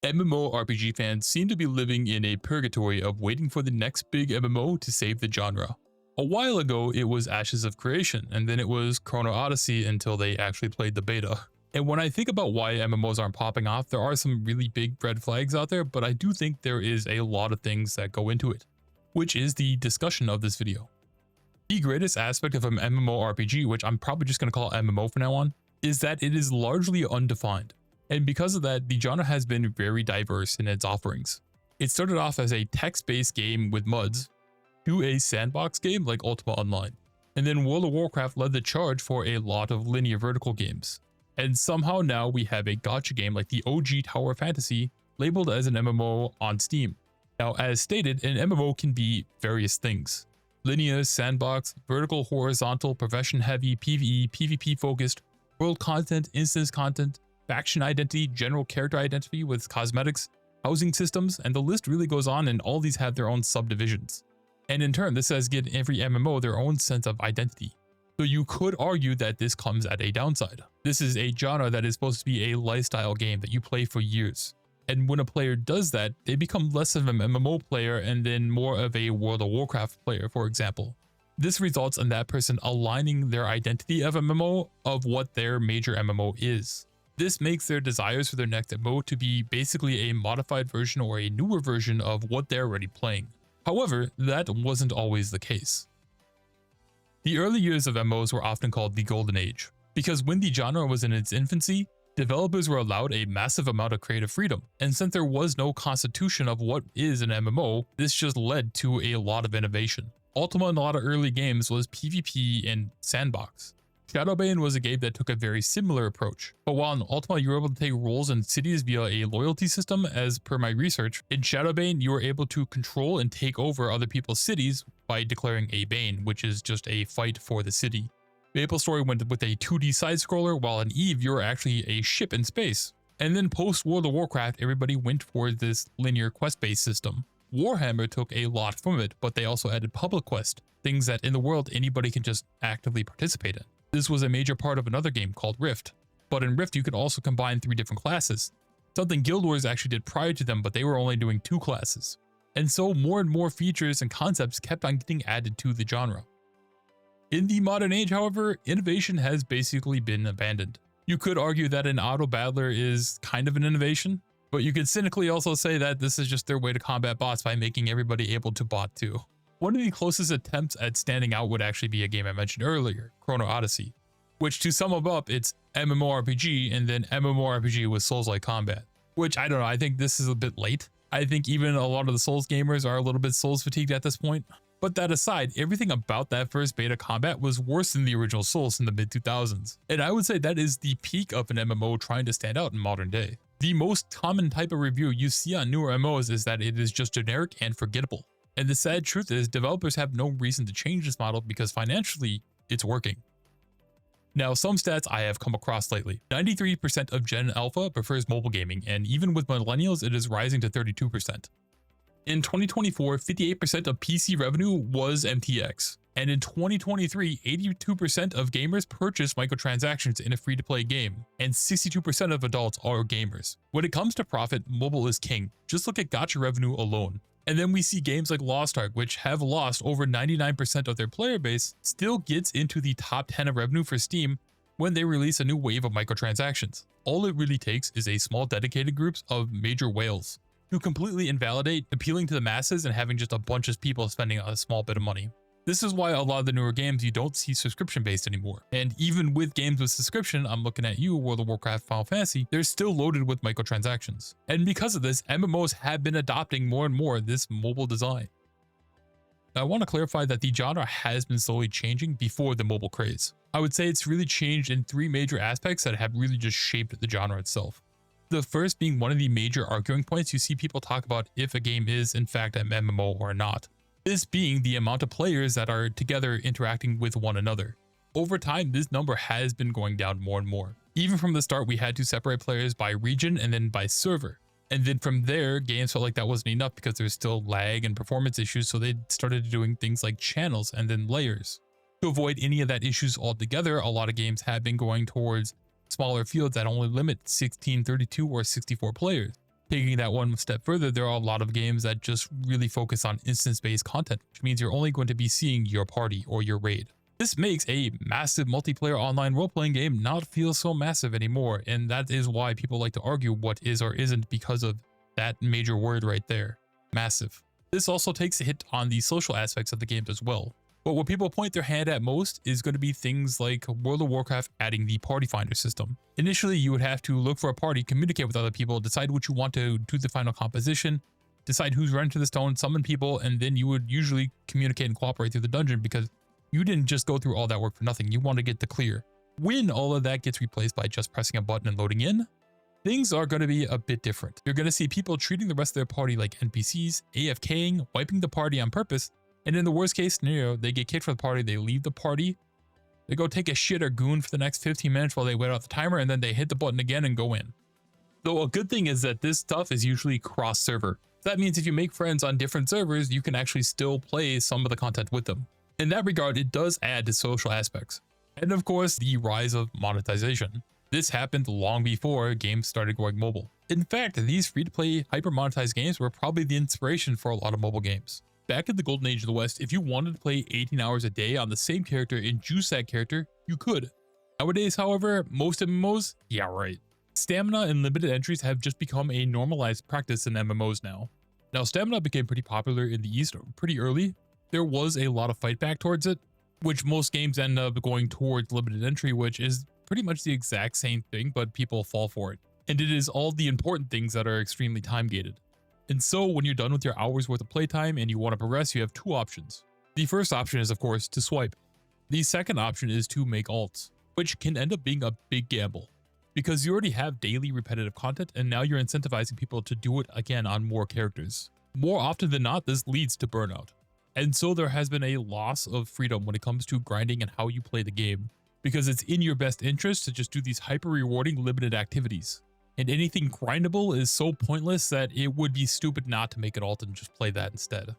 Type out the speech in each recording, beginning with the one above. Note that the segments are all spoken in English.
MMORPG fans seem to be living in a purgatory of waiting for the next big MMO to save the genre. A while ago, it was Ashes of Creation, and then it was Chrono Odyssey until they actually played the beta. And when I think about why MMOs aren't popping off, there are some really big red flags out there, but I do think there is a lot of things that go into it, which is the discussion of this video. The greatest aspect of an MMORPG, which I'm probably just going to call MMO from now on, is that it is largely undefined. And because of that, the genre has been very diverse in its offerings. It started off as a text-based game with MUDs, to a sandbox game like Ultima Online. And then World of Warcraft led the charge for a lot of linear vertical games. And somehow now we have a gacha game like the OG Tower Fantasy labeled as an MMO on Steam. Now, as stated, an MMO can be various things. Linear, sandbox, vertical, horizontal, profession-heavy, PvE, PvP-focused, world content, instance content, faction identity, general character identity with cosmetics, housing systems, and the list really goes on, and all these have their own subdivisions. And in turn, this has given every MMO their own sense of identity. So you could argue that this comes at a downside. This is a genre that is supposed to be a lifestyle game that you play for years. And when a player does that, they become less of an MMO player and then more of a World of Warcraft player, for example. This results in that person aligning their identity of MMO of what their major MMO is. This makes their desires for their next MMO to be basically a modified version or a newer version of what they're already playing. However, that wasn't always the case. The early years of MMOs were often called the Golden Age, because when the genre was in its infancy, developers were allowed a massive amount of creative freedom, and since there was no constitution of what is an MMO, this just led to a lot of innovation. Ultima in a lot of early games was PvP and sandbox. Shadowbane was a game that took a very similar approach, but while in Ultima you were able to take roles in cities via a loyalty system, as per my research, in Shadowbane you were able to control and take over other people's cities by declaring a Bane, which is just a fight for the city. MapleStory went with a 2D side-scroller, while in Eve you were actually a ship in space. And then post World of Warcraft, everybody went for this linear quest-based system. Warhammer took a lot from it, but they also added public quest, things that in the world anybody can just actively participate in. This was a major part of another game called Rift, but in Rift you could also combine 3 different classes, something Guild Wars actually did prior to them, but they were only doing 2 classes. And so more and more features and concepts kept on getting added to the genre. In the modern age, however, innovation has basically been abandoned. You could argue that an auto battler is kind of an innovation, but you could cynically also say that this is just their way to combat bots by making everybody able to bot too. One of the closest attempts at standing out would actually be a game I mentioned earlier, Chrono Odyssey, which to sum up, it's MMORPG and then MMORPG with Souls-like combat, which I don't know, I think this is a bit late. I think even a lot of the Souls gamers are a little bit Souls fatigued at this point. But that aside, everything about that first beta combat was worse than the original Souls in the mid-2000s. And I would say that is the peak of an MMO trying to stand out in modern day. The most common type of review you see on newer MMOs is that it is just generic and forgettable. And the sad truth is developers have no reason to change this model because financially, it's working. Now, some stats I have come across lately. 93% of Gen Alpha prefers mobile gaming, and even with millennials, it is rising to 32%. In 2024, 58% of PC revenue was MTX. And in 2023, 82% of gamers purchased microtransactions in a free-to-play game, and 62% of adults are gamers. When it comes to profit, mobile is king. Just look at gacha revenue alone. And then we see games like Lost Ark, which have lost over 99% of their player base, still gets into the top 10 of revenue for Steam when they release a new wave of microtransactions. All it really takes is a small dedicated groups of major whales to completely invalidate appealing to the masses and having just a bunch of people spending a small bit of money. This is why a lot of the newer games you don't see subscription based anymore. And even with games with subscription, I'm looking at you, World of Warcraft, Final Fantasy, they're still loaded with microtransactions. And because of this, MMOs have been adopting more and more this mobile design. Now, I want to clarify that the genre has been slowly changing before the mobile craze. I would say it's really changed in 3 major aspects that have really just shaped the genre itself. The first being one of the major arguing points you see people talk about if a game is in fact an MMO or not. This being the amount of players that are together interacting with one another. Over time, this number has been going down more and more. Even from the start, we had to separate players by region and then by server. And then from there, games felt like that wasn't enough because there's still lag and performance issues, so they started doing things like channels and then layers. To avoid any of that issues altogether, a lot of games have been going towards smaller fields that only limit 16, 32, or 64 players. Taking that one step further, there are a lot of games that just really focus on instance-based content, which means you're only going to be seeing your party or your raid. This makes a massive multiplayer online role-playing game not feel so massive anymore, and that is why people like to argue what is or isn't because of that major word right there, massive. This also takes a hit on the social aspects of the game as well. But what people point their hand at most is going to be things like World of Warcraft adding the party finder system. Initially, you would have to look for a party, communicate with other people, decide what you want to do the final composition, decide who's running to the stone, summon people, and then you would usually communicate and cooperate through the dungeon because you didn't just go through all that work for nothing. You want to get the clear. When all of that gets replaced by just pressing a button and loading in, things are going to be a bit different. You're going to see people treating the rest of their party like NPCs, AFKing, wiping the party on purpose, and in the worst case scenario, they get kicked from the party, they leave the party, they go take a shit or goon for the next 15 minutes while they wait out the timer, and then they hit the button again and go in. Though a good thing is that this stuff is usually cross-server. That means if you make friends on different servers, you can actually still play some of the content with them. In that regard, it does add to social aspects. And of course, the rise of monetization. This happened long before games started going mobile. In fact, these free-to-play hyper-monetized games were probably the inspiration for a lot of mobile games. Back in the golden age of the West, if you wanted to play 18 hours a day on the same character and juice that character, you could. Nowadays, however, most MMOs, yeah right. Stamina and limited entries have just become a normalized practice in MMOs now. Now, stamina became pretty popular in the East pretty early. There was a lot of fight back towards it, which most games end up going towards limited entry, which is pretty much the exact same thing, but people fall for it. And it is all the important things that are extremely time gated. And so when you're done with your hours worth of playtime and you want to progress, you have two options. The first option is, of course, to swipe. The second option is to make alts, which can end up being a big gamble because you already have daily repetitive content and now you're incentivizing people to do it again on more characters. More often than not, this leads to burnout. And so there has been a loss of freedom when it comes to grinding and how you play the game because it's in your best interest to just do these hyper rewarding limited activities. And anything grindable is so pointless that it would be stupid not to make it alt and just play that instead.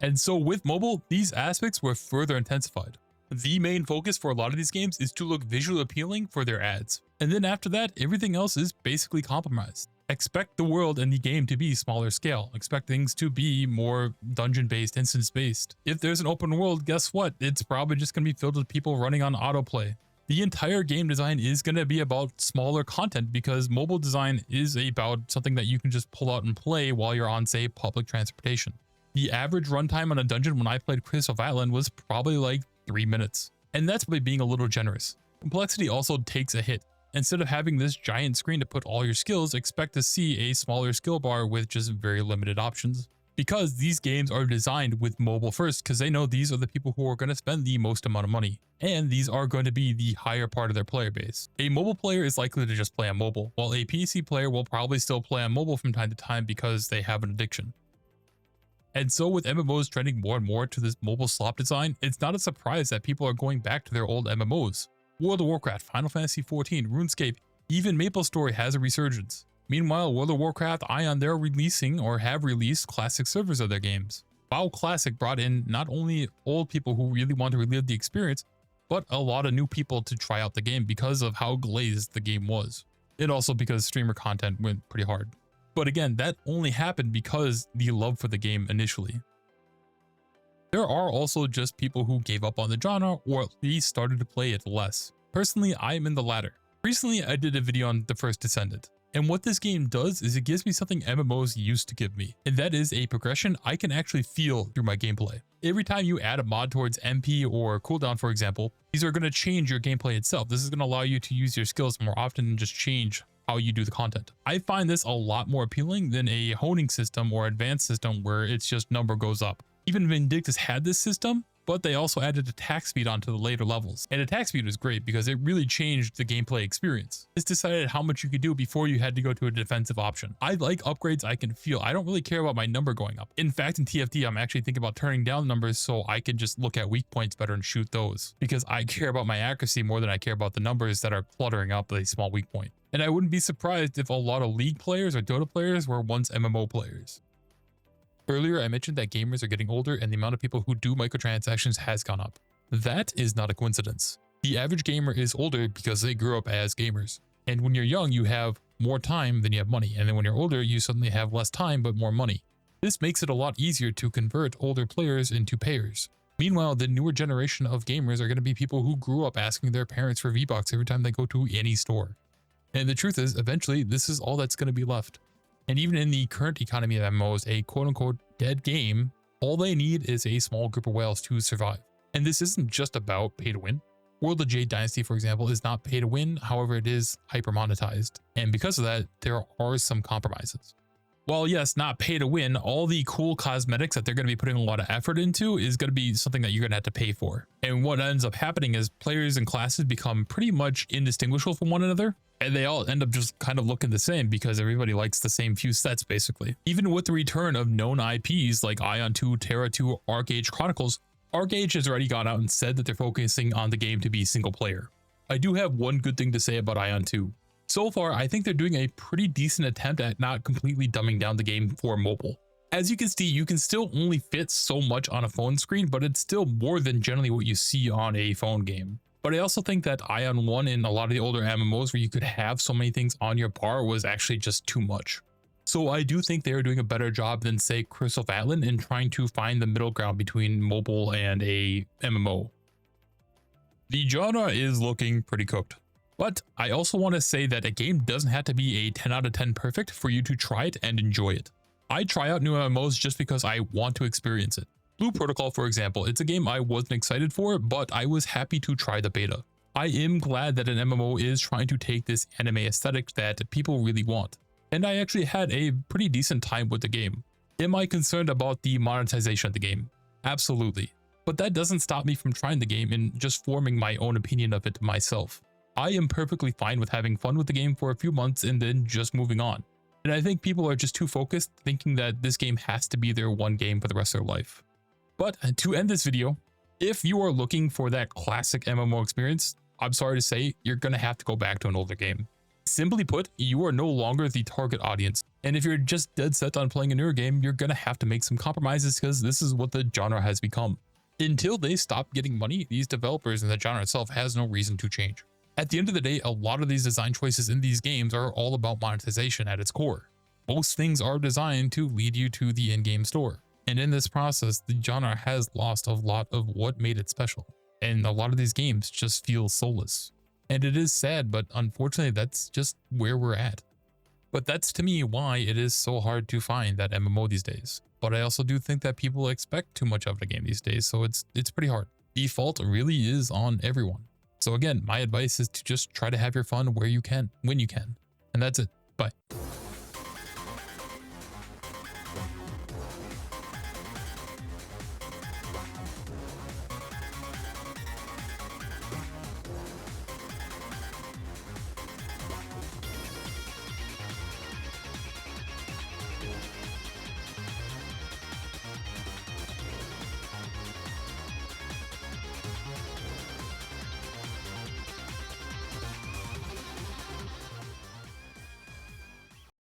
And so with mobile, these aspects were further intensified. The main focus for a lot of these games is to look visually appealing for their ads. And then after that, everything else is basically compromised. Expect the world and the game to be smaller scale. Expect things to be more dungeon-based, instance-based. If there's an open world, guess what? It's probably just going to be filled with people running on autoplay. The entire game design is going to be about smaller content because mobile design is about something that you can just pull out and play while you're on, say, public transportation. The average runtime on a dungeon when I played Crystal of Atlan was probably like 3 minutes. And that's by being a little generous. Complexity also takes a hit. Instead of having this giant screen to put all your skills, expect to see a smaller skill bar with just very limited options. Because these games are designed with mobile first because they know these are the people who are going to spend the most amount of money. And these are going to be the higher part of their player base. A mobile player is likely to just play on mobile, while a PC player will probably still play on mobile from time to time because they have an addiction. And so with MMOs trending more and more to this mobile slop design, it's not a surprise that people are going back to their old MMOs. World of Warcraft, Final Fantasy XIV, RuneScape, even MapleStory has a resurgence. Meanwhile, World of Warcraft, Ion, they're releasing or have released classic servers of their games. WoW Classic brought in not only old people who really want to relive the experience, but a lot of new people to try out the game because of how glazed the game was. And also because streamer content went pretty hard. But again, that only happened because the love for the game initially. There are also just people who gave up on the genre or at least started to play it less. Personally, I am in the latter. Recently, I did a video on The First Descendant. And what this game does is it gives me something MMOs used to give me, and that is a progression I can actually feel through my gameplay. Every time you add a mod towards MP or cooldown, for example, these are going to change your gameplay itself. This is going to allow you to use your skills more often and just change how you do the content. I find this a lot more appealing than a honing system or advanced system where it's just number goes up. Even Vindictus had this system, but they also added attack speed onto the later levels. And attack speed was great because it really changed the gameplay experience. It's decided how much you could do before you had to go to a defensive option. I like upgrades I can feel. I don't really care about my number going up. In fact, in TFT, I'm actually thinking about turning down numbers so I can just look at weak points better and shoot those. Because I care about my accuracy more than I care about the numbers that are cluttering up a small weak point. And I wouldn't be surprised if a lot of League players or Dota players were once MMO players. Earlier, I mentioned that gamers are getting older and the amount of people who do microtransactions has gone up. That is not a coincidence. The average gamer is older because they grew up as gamers. And when you're young, you have more time than you have money. And then when you're older, you suddenly have less time but more money. This makes it a lot easier to convert older players into payers. Meanwhile, the newer generation of gamers are going to be people who grew up asking their parents for V-Bucks every time they go to any store. And the truth is, eventually, this is all that's going to be left. And even in the current economy of MMOs, a quote-unquote dead game, all they need is a small group of whales to survive. And this isn't just about pay to win. World of Jade Dynasty, for example, is not pay to win, however it is hyper monetized. And because of that, there are some compromises. While yes, not pay to win, all the cool cosmetics that they're going to be putting a lot of effort into is going to be something that you're going to have to pay for. And what ends up happening is players and classes become pretty much indistinguishable from one another. And they all end up just kind of looking the same because everybody likes the same few sets basically. Even with the return of known IPs like Ion 2, Terra 2, ArcAge Chronicles, ArcAge has already gone out and said that they're focusing on the game to be single player. I do have one good thing to say about Ion 2. So far, I think they're doing a pretty decent attempt at not completely dumbing down the game for mobile. As you can see, you can still only fit so much on a phone screen, but it's still more than generally what you see on a phone game. But I also think that Ion 1 in a lot of the older MMOs where you could have so many things on your bar was actually just too much. So I do think they're doing a better job than say Crystal Vatland in trying to find the middle ground between mobile and a MMO. The genre is looking pretty cooked. But I also want to say that a game doesn't have to be a 10 out of 10 perfect for you to try it and enjoy it. I try out new MMOs just because I want to experience it. Blue Protocol, for example, it's a game I wasn't excited for, but I was happy to try the beta. I am glad that an MMO is trying to take this anime aesthetic that people really want. And I actually had a pretty decent time with the game. Am I concerned about the monetization of the game? Absolutely. But that doesn't stop me from trying the game and just forming my own opinion of it myself. I am perfectly fine with having fun with the game for a few months and then just moving on. And I think people are just too focused thinking that this game has to be their one game for the rest of their life. But to end this video, if you are looking for that classic MMO experience, I'm sorry to say, you're going to have to go back to an older game. Simply put, you are no longer the target audience. And if you're just dead set on playing a newer game, you're going to have to make some compromises because this is what the genre has become. Until they stop getting money, these developers and the genre itself has no reason to change. At the end of the day, a lot of these design choices in these games are all about monetization at its core. Most things are designed to lead you to the in-game store. And in this process, the genre has lost a lot of what made it special. And a lot of these games just feel soulless. And it is sad, but unfortunately, that's just where we're at. But that's to me why it is so hard to find that MMO these days. But I also do think that people expect too much of the game these days, so it's pretty hard. Default really is on everyone. So again, my advice is to just try to have your fun where you can, when you can. And that's it. Bye.